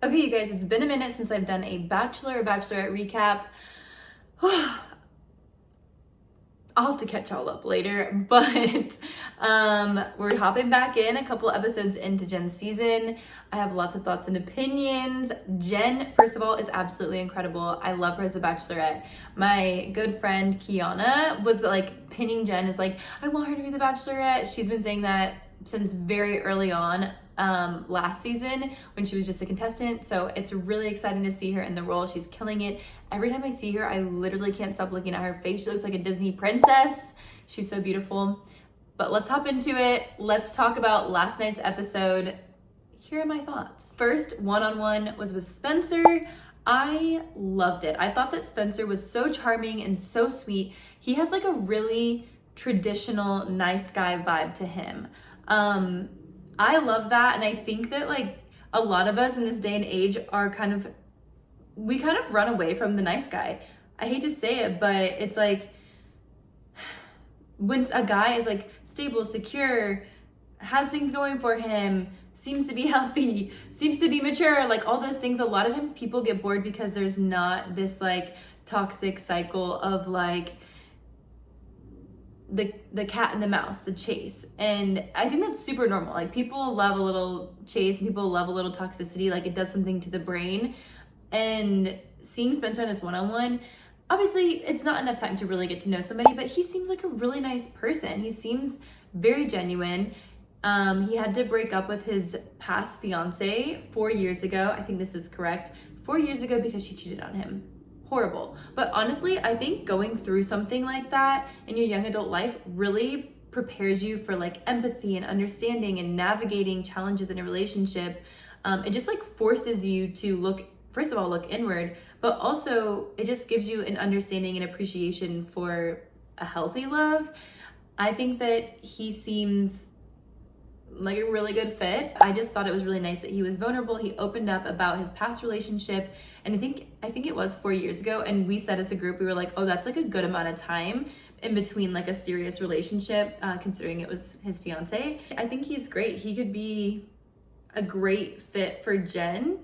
Okay, you guys, it's been a minute since I've done a Bachelor or Bachelorette recap. I'll have to catch y'all up later, but we're hopping back in a couple episodes into Jen's season. I have lots of thoughts and opinions. Jen, first of all, is absolutely incredible. I love her as a Bachelorette. My good friend Kiana was like pinning Jen as like, I want her to be the Bachelorette. She's been saying that since very early on last season when she was just a contestant. So it's really exciting to see her in the role. She's killing it. Every time I see her, I literally can't stop looking at her face. She looks like a Disney princess. She's so beautiful. But let's hop into it. Let's talk about last night's episode. Here are my thoughts. First one-on-one was with Spencer. I loved it. I thought that Spencer was so charming and so sweet. He has like a really traditional nice guy vibe to him. I love that, and I think that like a lot of us in this day and age are we kind of run away from the nice guy. I hate to say it, but it's like when a guy is like stable, secure, has things going for him, seems to be healthy, seems to be mature, like all those things, a lot of times people get bored because there's not this like toxic cycle of like the cat and the mouse, the chase. And I think that's super normal. Like people love a little chase, people love a little toxicity, like it does something to the brain. And seeing Spencer in this one-on-one, obviously it's not enough time to really get to know somebody, but he seems like a really nice person. He seems very genuine. He had to break up with his past fiance 4 years ago. I think this is correct. 4 years ago because she cheated on him. Horrible. But honestly, I think going through something like that in your young adult life really prepares you for like empathy and understanding and navigating challenges in a relationship. It just like forces you to first of all, look inward, but also it just gives you an understanding and appreciation for a healthy love. I think that he seems like a really good fit. I just thought it was really nice that he was vulnerable. He opened up about his past relationship, and I think it was 4 years ago, and we said as a group, we were like, oh, that's like a good amount of time in between like a serious relationship, considering it was his fiance. I think he's great. He could be a great fit for Jen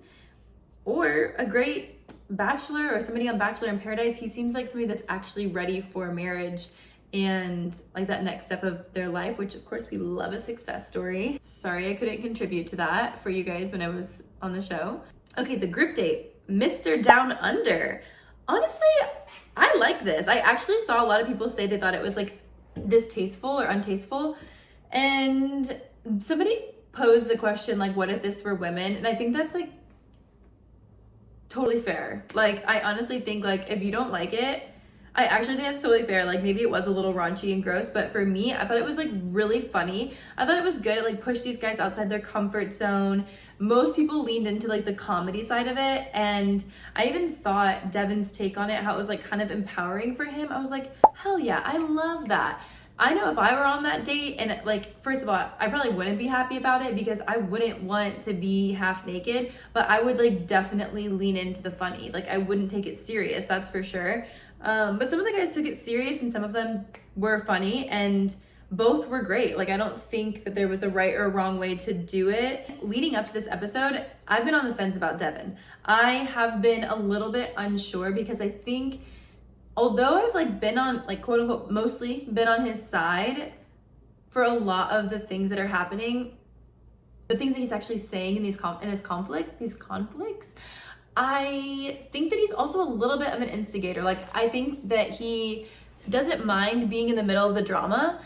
or a great bachelor or somebody on Bachelor in Paradise. He seems like somebody that's actually ready for marriage and like that next step of their life, which of course we love a success story. Sorry I couldn't contribute to that for you guys when I was on the show. Okay, the group date, Mr. Down Under. Honestly, I like this. I actually saw a lot of people say they thought it was like distasteful or untasteful. And somebody posed the question like, what if this were women? And I think that's like totally fair. Like, I honestly think like if you don't like it, I actually think that's totally fair. Like maybe it was a little raunchy and gross, but for me, I thought it was like really funny. I thought it was good. It like pushed these guys outside their comfort zone. Most people leaned into like the comedy side of it. And I even thought Devin's take on it, how it was like kind of empowering for him. I was like, hell yeah, I love that. I know if I were on that date and like, first of all, I probably wouldn't be happy about it because I wouldn't want to be half naked, but I would like definitely lean into the funny. Like I wouldn't take it serious, that's for sure. But some of the guys took it serious and some of them were funny, and both were great. Like I don't think that there was a right or a wrong way to do it. Leading up to this episode, I've been on the fence about Devin. I have been a little bit unsure because I think although I've like been on like quote unquote mostly been on his side for a lot of the things that are happening, the things that he's actually saying in these conflicts, I think that he's also a little bit of an instigator. Like I think that he doesn't mind being in the middle of the drama.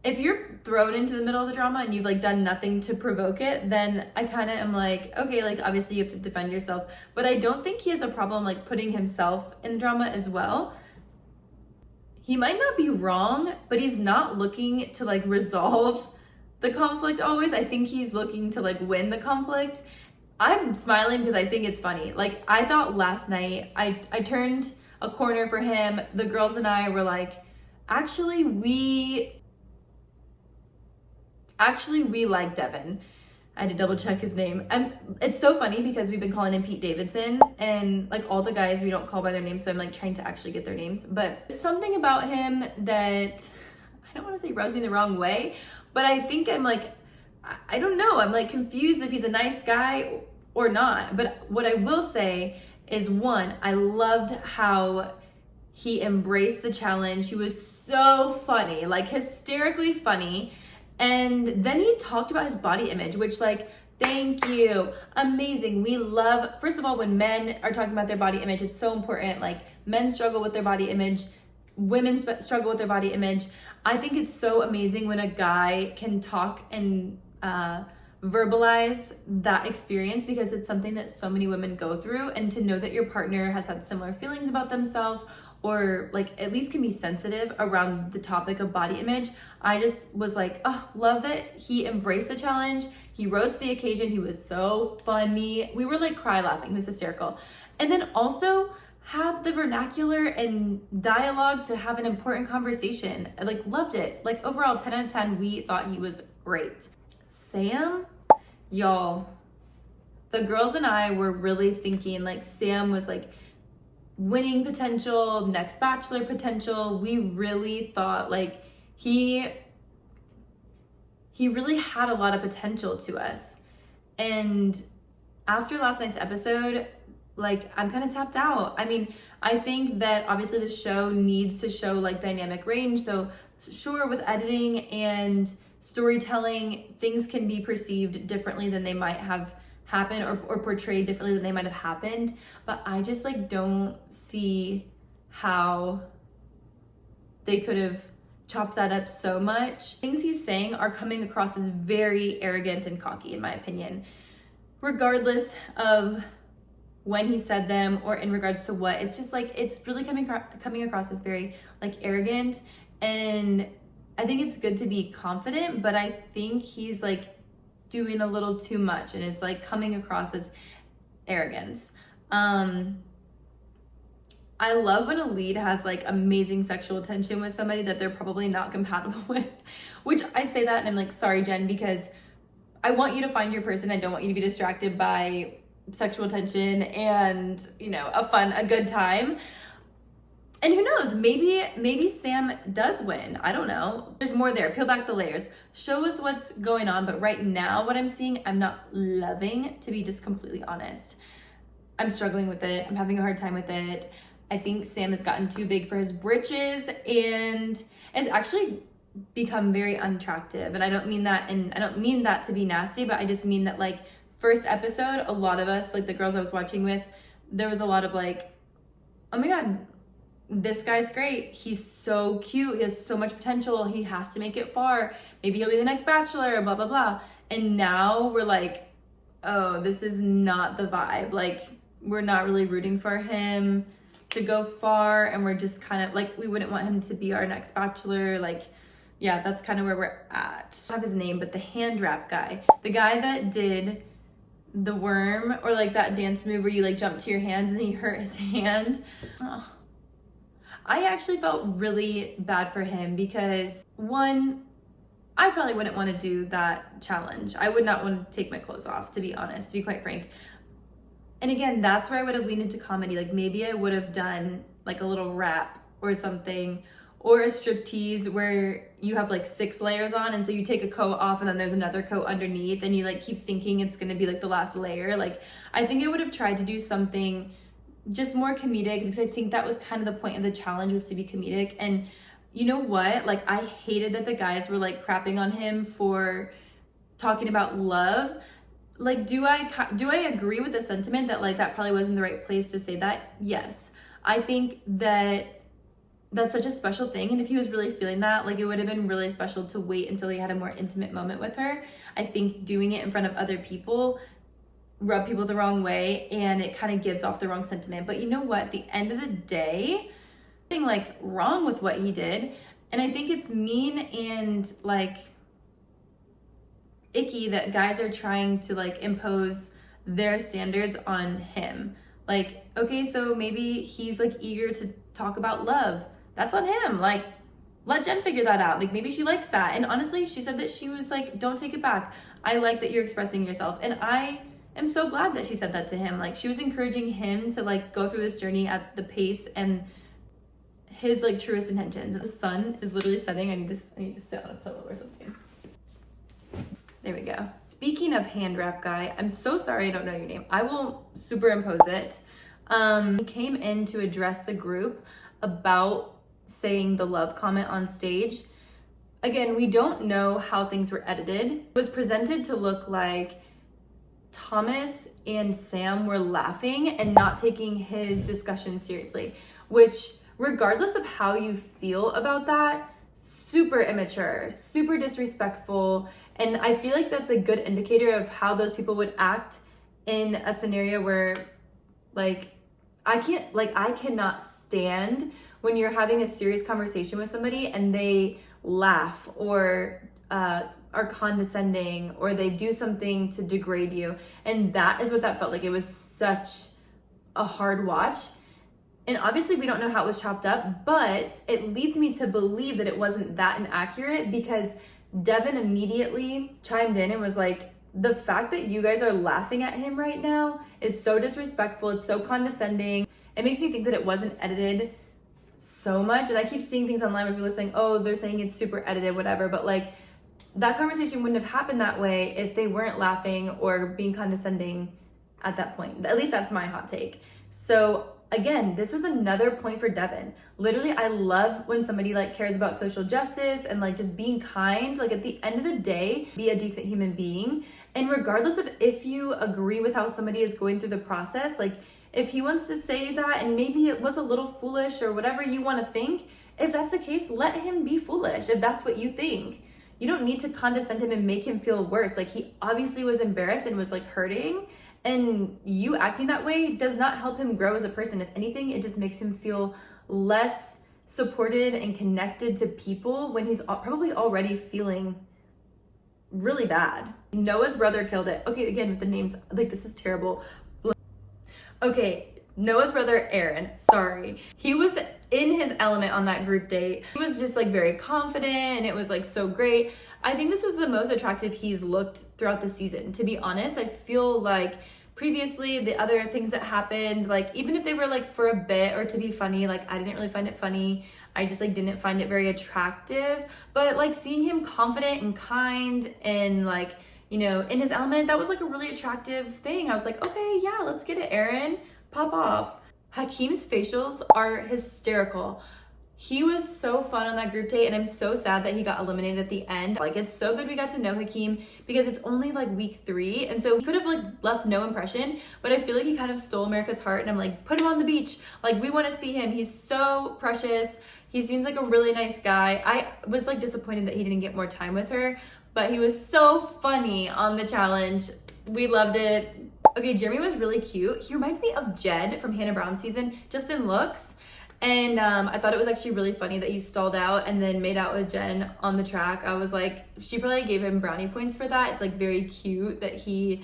If you're thrown into the middle of the drama and you've like done nothing to provoke it, then I kind of am like, okay, like obviously you have to defend yourself, but I don't think he has a problem like putting himself in the drama as well. He might not be wrong, but he's not looking to like resolve the conflict always. I think he's looking to like win the conflict. I'm smiling because I think it's funny. Like I thought last night, I turned a corner for him. The girls and I were like, actually we like Devin. I had to double check his name. And it's so funny because we've been calling him Pete Davidson, and like all the guys we don't call by their names, so I'm like trying to actually get their names. But something about him that I don't want to say rubs me the wrong way, but I think I'm like, I don't know. I'm like confused if he's a nice guy or not. But what I will say is, one, I loved how he embraced the challenge. He was so funny, like hysterically funny. And then he talked about his body image, which, like, thank you, amazing. We love, first of all, when men are talking about their body image, it's so important. Like, men struggle with their body image, women struggle with their body image. I think it's so amazing when a guy can talk and verbalize that experience, because it's something that so many women go through. And to know that your partner has had similar feelings about themselves, or like at least can be sensitive around the topic of body image, I just was like, oh, love that he embraced the challenge. He rose to the occasion. He was so funny. We were like cry laughing. He was hysterical. And then also had the vernacular and dialogue to have an important conversation. I like loved it. Like overall 10 out of 10, we thought he was great. Sam, y'all, the girls and I were really thinking like Sam was like winning potential, next Bachelor potential. We really thought like he really had a lot of potential to us. And after last night's episode, like I'm kind of tapped out. I mean, I think that obviously the show needs to show like dynamic range. So sure, with editing and storytelling, things can be perceived differently than they might have happened, or portrayed differently than they might have happened. But I just like don't see how they could have chopped that up so much. Things he's saying are coming across as very arrogant and cocky, in my opinion, regardless of when he said them or in regards to what. It's just like, it's really coming across as very like arrogant. And I think it's good to be confident, but I think he's like doing a little too much, and it's like coming across as arrogance. I love when a lead has like amazing sexual attention with somebody that they're probably not compatible with, which I say that and I'm like, sorry, Jen, because I want you to find your person. I don't want you to be distracted by sexual attention and, you know, a good time. And who knows, maybe Sam does win. I don't know. There's more there. Peel back the layers. Show us what's going on. But right now, what I'm seeing, I'm not loving, to be just completely honest. I'm struggling with it. I'm having a hard time with it. I think Sam has gotten too big for his britches, and it's actually become very unattractive. And I don't mean that to be nasty, but I just mean that like first episode, a lot of us, like the girls I was watching with, there was a lot of like, oh my God, this guy's great. He's so cute. He has so much potential. He has to make it far. Maybe he'll be the next Bachelor, blah, blah, blah. And now we're like, oh, this is not the vibe. Like, we're not really rooting for him to go far. And we're just kind of like, we wouldn't want him to be our next Bachelor. Like, yeah, that's kind of where we're at. I don't have his name, but the hand wrap guy, the guy that did the worm, or like that dance move where you like jump to your hands and he hurt his hand. Oh. I actually felt really bad for him because, one, I probably wouldn't want to do that challenge. I would not want to take my clothes off, to be honest, to be quite frank. And again, that's where I would have leaned into comedy. Like maybe I would have done like a little rap or something, or a striptease where you have like 6 layers on, and so you take a coat off and then there's another coat underneath, and you like keep thinking it's going to be like the last layer. Like I think I would have tried to do something just more comedic, because I think that was kind of the point of the challenge, was to be comedic. And you know what? Like I hated that the guys were like crapping on him for talking about love. Like, do I agree with the sentiment that like that probably wasn't the right place to say that? Yes. I think that that's such a special thing. And if he was really feeling that, like it would have been really special to wait until he had a more intimate moment with her. I think doing it in front of other people rub people the wrong way, and it kind of gives off the wrong sentiment. But you know what? At the end of the day, nothing like wrong with what he did. And I think it's mean and like icky that guys are trying to like impose their standards on him. Like, okay, so maybe he's like eager to talk about love. That's on him. Like, let Jen figure that out. Like maybe she likes that. And honestly, she said that she was like, don't take it back. I like that you're expressing yourself. And I am so glad that she said that to him. Like she was encouraging him to like go through this journey at the pace and his like truest intentions. The sun is literally setting. I need to sit on a pillow or something. There we go. It's Speaking of hand wrap guy, I'm so sorry I don't know your name. I will superimpose it. He came in to address the group about saying the love comment on stage. Again, we don't know how things were edited. It was presented to look like Thomas and Sam were laughing and not taking his discussion seriously, which, regardless of how you feel about that, super immature, super disrespectful. And I feel like that's a good indicator of how those people would act in a scenario where, like, I cannot stand when you're having a serious conversation with somebody and they laugh or are condescending or they do something to degrade you. And that is what that felt like. It was such a hard watch. And obviously we don't know how it was chopped up, but it leads me to believe that it wasn't that inaccurate, because Devin immediately chimed in and was like, the fact that you guys are laughing at him right now is so disrespectful. It's so condescending. It makes me think that it wasn't edited so much. And I keep seeing things online where people are saying, oh, they're saying it's super edited, whatever. But like, that conversation wouldn't have happened that way if they weren't laughing or being condescending at that point. At least that's my hot take. So again, this was another point for Devin. Literally, I love when somebody like cares about social justice and like just being kind. Like, at the end of the day, be a decent human being. And regardless of if you agree with how somebody is going through the process, like if he wants to say that and maybe it was a little foolish or whatever you want to think, if that's the case, let him be foolish if that's what you think. You don't need to condescend him and make him feel worse. Like, he obviously was embarrassed and was like hurting, and you acting that way does not help him grow as a person. If anything, it just makes him feel less supported and connected to people when he's probably already feeling really bad. Noah's brother killed it. Okay, again, with the names, like, this is terrible. Okay, Noah's brother, Aaron, sorry. He was in his element on that group date. He was just like very confident and it was like so great. I think this was the most attractive he's looked throughout the season. To be honest, I feel like previously the other things that happened, like even if they were like for a bit or to be funny, like I didn't really find it funny. I just like didn't find it very attractive. But like seeing him confident and kind and like, you know, in his element, that was like a really attractive thing. I was like, okay, yeah, let's get it, Aaron. Pop off. Hakeem's facials are hysterical. He was so fun on that group date, and I'm so sad that he got eliminated at the end. Like, it's so good we got to know Hakeem, because it's only like week 3, and so he could have like left no impression, but I feel like he kind of stole America's heart, and I'm like, put him on the beach. Like, we want to see him. He's so precious. He seems like a really nice guy. I was like disappointed that he didn't get more time with her, but he was so funny on the challenge. We loved it. Okay, Jeremy was really cute. He reminds me of Jed from Hannah Brown's season, just in looks. And I thought it was actually really funny that he stalled out and then made out with Jen on the track. I was like, she probably gave him brownie points for that. It's like very cute that he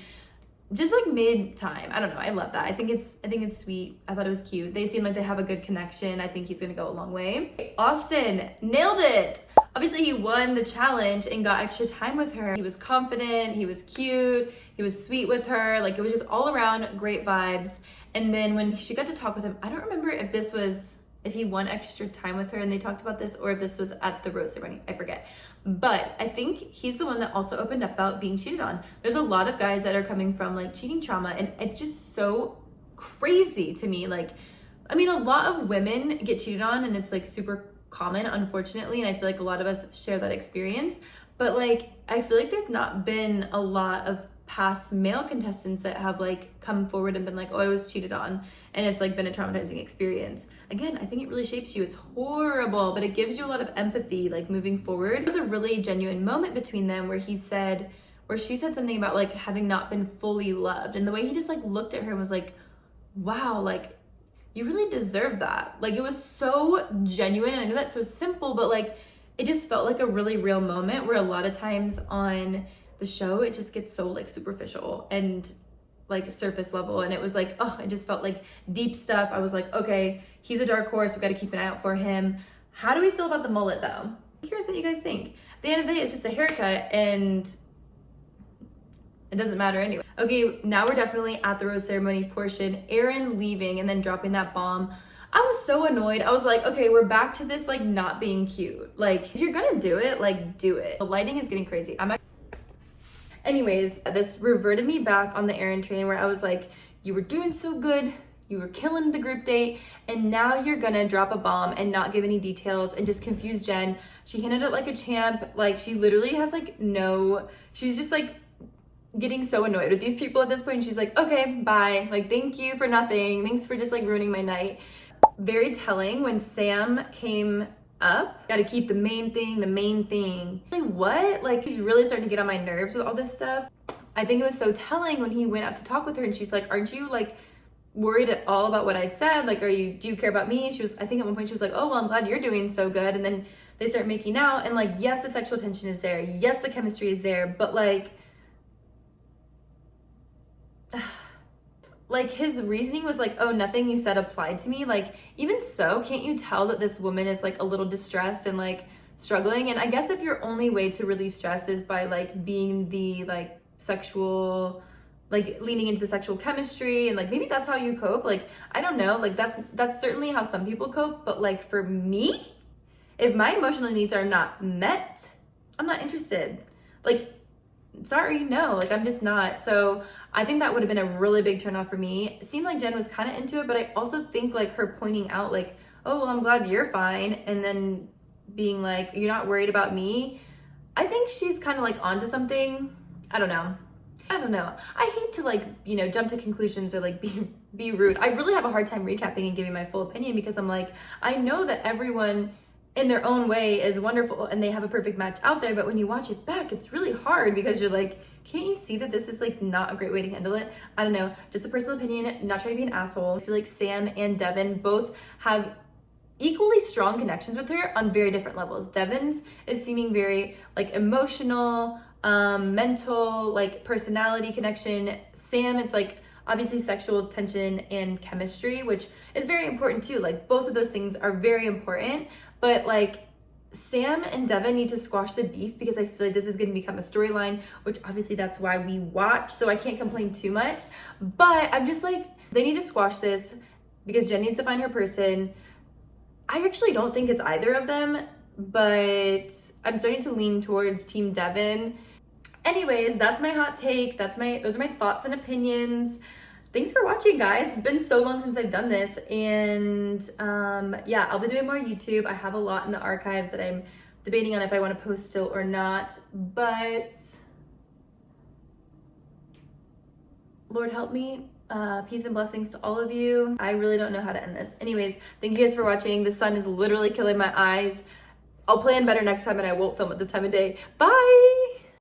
just like made time. I don't know. I love that. I think it's sweet. I thought it was cute. They seem like they have a good connection. I think he's gonna go a long way. Austin nailed it. Obviously, he won the challenge and got extra time with her. He was confident, he was cute, he was sweet with her. Like, it was just all around great vibes. And then when she got to talk with him, I don't remember if he won extra time with her and they talked about this, or if this was at the rose ceremony, I forget. But I think he's the one that also opened up about being cheated on. There's a lot of guys that are coming from like cheating trauma, and it's just so crazy to me. Like, I mean, a lot of women get cheated on and it's like super common, unfortunately, and I feel like a lot of us share that experience. But like, I feel like there's not been a lot of past male contestants that have like come forward and been like, oh, I was cheated on, and it's like been a traumatizing experience. Again, I think it really shapes you. It's horrible, but it gives you a lot of empathy like moving forward. It was a really genuine moment between them where she said something about like having not been fully loved, and the way he just like looked at her and was like, wow, like, you really deserve that. Like, it was so genuine. I know that's so simple, but like, it just felt like a really real moment, where a lot of times on the show, it just gets so like superficial and like surface level. And it was like, oh, it just felt like deep stuff. I was like, okay, he's a dark horse. We got to keep an eye out for him. How do we feel about the mullet though? I'm curious what you guys think. At the end of the day, it's just a haircut and it doesn't matter anyway. Okay, now we're definitely at the rose ceremony portion. Aaron leaving and then dropping that bomb. I was so annoyed. I was like, okay, we're back to this like not being cute. Like, if you're gonna do it, like do it. The lighting is getting crazy. Anyways, this reverted me back on the Aaron train where I was like, you were doing so good, you were killing the group date, and now you're gonna drop a bomb and not give any details and just confuse Jen. She handled it like a champ. Like, she literally has like she's just like getting so annoyed with these people at this point. She's like, okay, bye. Like, thank you for nothing. Thanks for just like ruining my night. Very telling when Sam came up. Gotta keep the main thing, the main thing. Like, what? Like, he's really starting to get on my nerves with all this stuff. I think it was so telling when he went up to talk with her and she's like, aren't you like worried at all about what I said? Like, do you care about me? She was, I think at one point she was like, oh, well, I'm glad you're doing so good. And then they start making out and like, yes, the sexual tension is there. Yes, the chemistry is there, but like his reasoning was like, oh, nothing you said applied to me. Like, even so, can't you tell that this woman is like a little distressed and like struggling? And I guess if your only way to relieve stress is by like being the like sexual, like leaning into the sexual chemistry and like maybe that's how you cope. Like, I don't know, like that's certainly how some people cope, but like for me, if my emotional needs are not met, I'm not interested. Like, sorry, no, like I'm just not. So I think that would have been a really big turnoff for me. It seemed like Jen was kind of into it, but I also think like her pointing out like, oh, well, I'm glad you're fine, and then being like, you're not worried about me. I think she's kind of like onto something. I don't know. I hate to like, you know, jump to conclusions or like be rude. I really have a hard time recapping and giving my full opinion because I'm like, I know that everyone in their own way is wonderful and they have a perfect match out there, but when you watch it back, it's really hard because you're like, can't you see that this is like not a great way to handle it? I don't know, just a personal opinion, not trying to be an asshole. I feel like Sam and Devin both have equally strong connections with her on very different levels. Devin's is seeming very like emotional, mental, like personality connection. Sam, it's like obviously sexual tension and chemistry, which is very important too. Like, both of those things are very important, but like Sam and Devin need to squash the beef because I feel like this is going to become a storyline, which obviously that's why we watch, so I can't complain too much. But I'm just like, they need to squash this because Jen needs to find her person. I actually don't think it's either of them, but I'm starting to lean towards Team Devin. Anyways, that's my hot take. Those are my thoughts and opinions. Thanks for watching, guys. It's been so long since I've done this, and yeah, I'll be doing more YouTube. I have a lot in the archives that I'm debating on if I want to post still or not, but Lord help me. Peace and blessings to all of you. I really don't know how to end this. Anyways, thank you guys for watching. The sun is literally killing my eyes. I'll plan better next time and I won't film at this time of day. Bye!